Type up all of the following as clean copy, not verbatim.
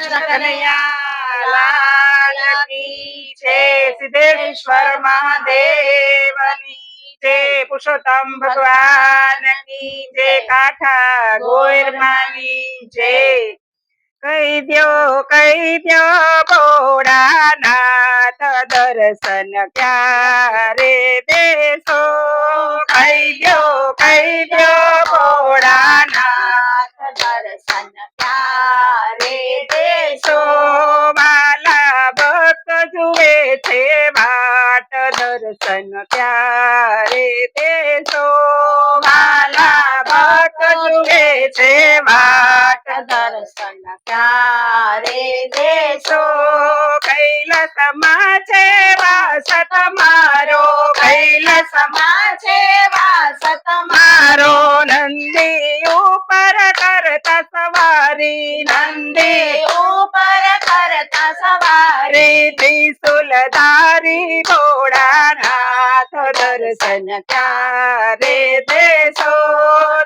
કનૈયા લાલ કી જય, સિદ્ધેશ્વર મહાદેવની જય, પુરુષોત્તમ ભગવાન કી જય, કાઠા ગોરમાની જય. કહી દ્યો ભોળાનાથ દર્શન ક્યારે દેશો. કહી દ્યો ભોળાનાથ દર્શન ક્યારે દેશો. વાલા ભક્ત જુએ છે વાટ દર્શન ક્યારે દેશો. વાલા ભક્ત જુએ છે વાટ દર્શન ક્યારે દેશો. કૈલાસમાં છે વાસ તમારો, કૈલાસમાં છે વાસ તમારો. નંદી ઉપર કરતા સવારી, નંદી ઉપર કરતા સવારી. ત્રિશુલધારી ભોળાનાથ દર્શન ક્યારે દેશો.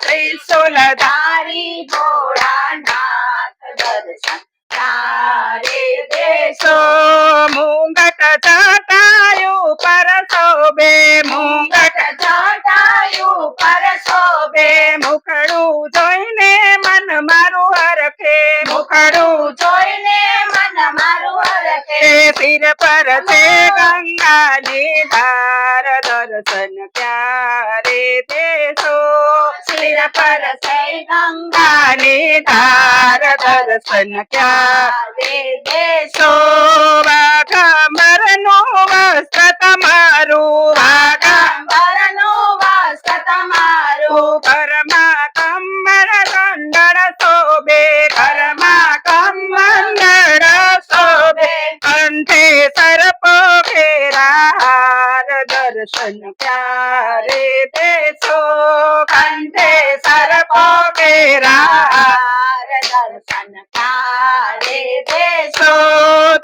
ત્રિશુલધારી ભોળાનાથ દર્શન ક્યારે દેશો. મુંગટ જટાયુ પર શોભે, મુંગટ જટાયુ પર શોભે. મુખડું જોઈને મન મારું હરખે, મુખડું જોઈને મન મારું હરખે. સિર પર છે ગંગાની ધાર દર્શન ક્યારે દેશો. સિર પર છે ગંગાની ધાર દર્શન ક્યારે દેશો. વાઘંબરનું વસ્ત્ર તમારું, વાઘંબરનું વસ્ત્ર તમારું. ઘરમાં કમર કંડળ શોભે, ઘરમાં કમંડળ શોભે. કંઠે સર્પ ઘેરા હાર દર્શન ક્યારે દેશો. કંઠે સર્પ ઘેરા હાર દર્શન ક્યારે દેશો.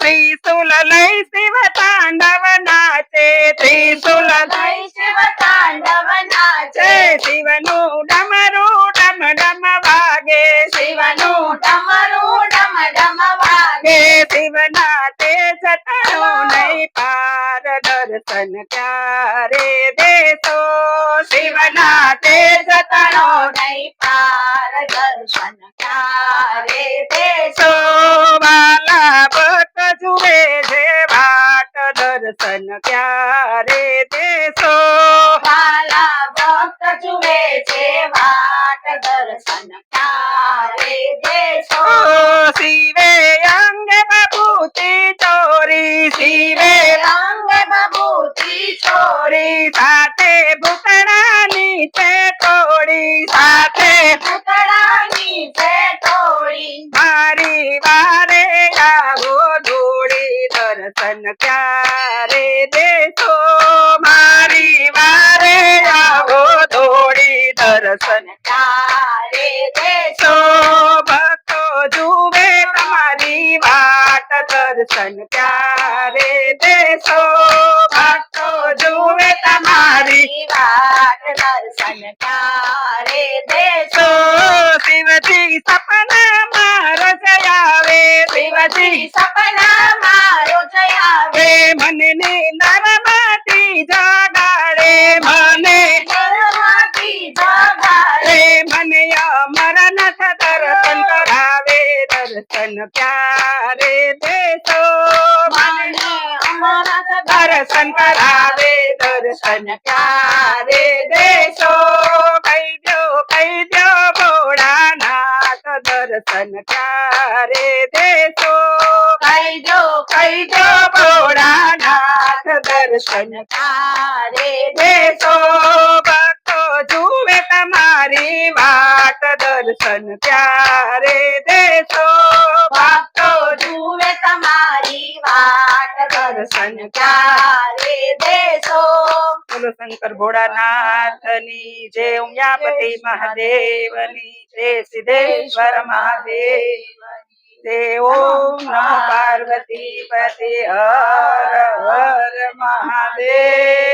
ત્રિશુલ લઈ શિવ તાંડવ નાચે, ત્રિશુલ લઈ શિવ તાંડવ નાચે. શિવનું ડમરું ડમ ડમ વાગે, શિવનું ડમરું ડમ ડમ વાગે. શિવના તેજ તણો નહીં પાર દર્શન ક્યારે દેશો. શિવના તેજ તણો નહીં પાર દર્શન ક્યારે દેશો. વાલા ભક્ત જુએ છે વાટ દર્શન ક્યારે દેશો. વાલા ભક્ત જુએ છે વાટ દર્શન ક્યારે દેશો. શિવે અંગ બબૂતી ચોરી, શિવે અંગ બબૂતી ચોરી. સાથે ભૂતળાની છે ટોળી, સાથે ભૂતળાની છે ટોળી. મારી વારે આવો દોડી દર્શન ક્યારે દેશો. મારી વારે આવો દોડી દર્શન ક્યારે દેશો. ભક્તો જુએ તમારી વાટ દર્શન ક્યારે દેશો. ભક્તો જુએ તમારી વાટ દર્શન ક્યારે દેશો. શિવજી સપનામાં રચાવે, શિવજી સપનામાં રચાવે. મને નરમાંથી જગાડે, મને નરમાંથી જગાડે. મને અમરનાથ દર્શન કરાવે દર્શન ક્યારે દેશો. મને અમરનાથ દર્શન કરાવે દર્શન ક્યારે દેશો. કહી દો ભોળાનાથ દર્શન ક્યારે દેશો. કહી દો ભોળાનાથ દર્શન ક્યારે દેશો. ભક્તો જુએ તમારી વાટ દર્શન ક્યારે દેશો. ભક્તો જુએ તમારી વાટ દર્શન ક્યારે દેશો. બોલો શંકર ભોળાનાથની જય, ઉમિયાપતિ મહાદેવની જય, સિદ્ધેશ્વર મહાદેવ જય. ઓમ નમો પાર્વતી પતે હર હર મહાદેવ.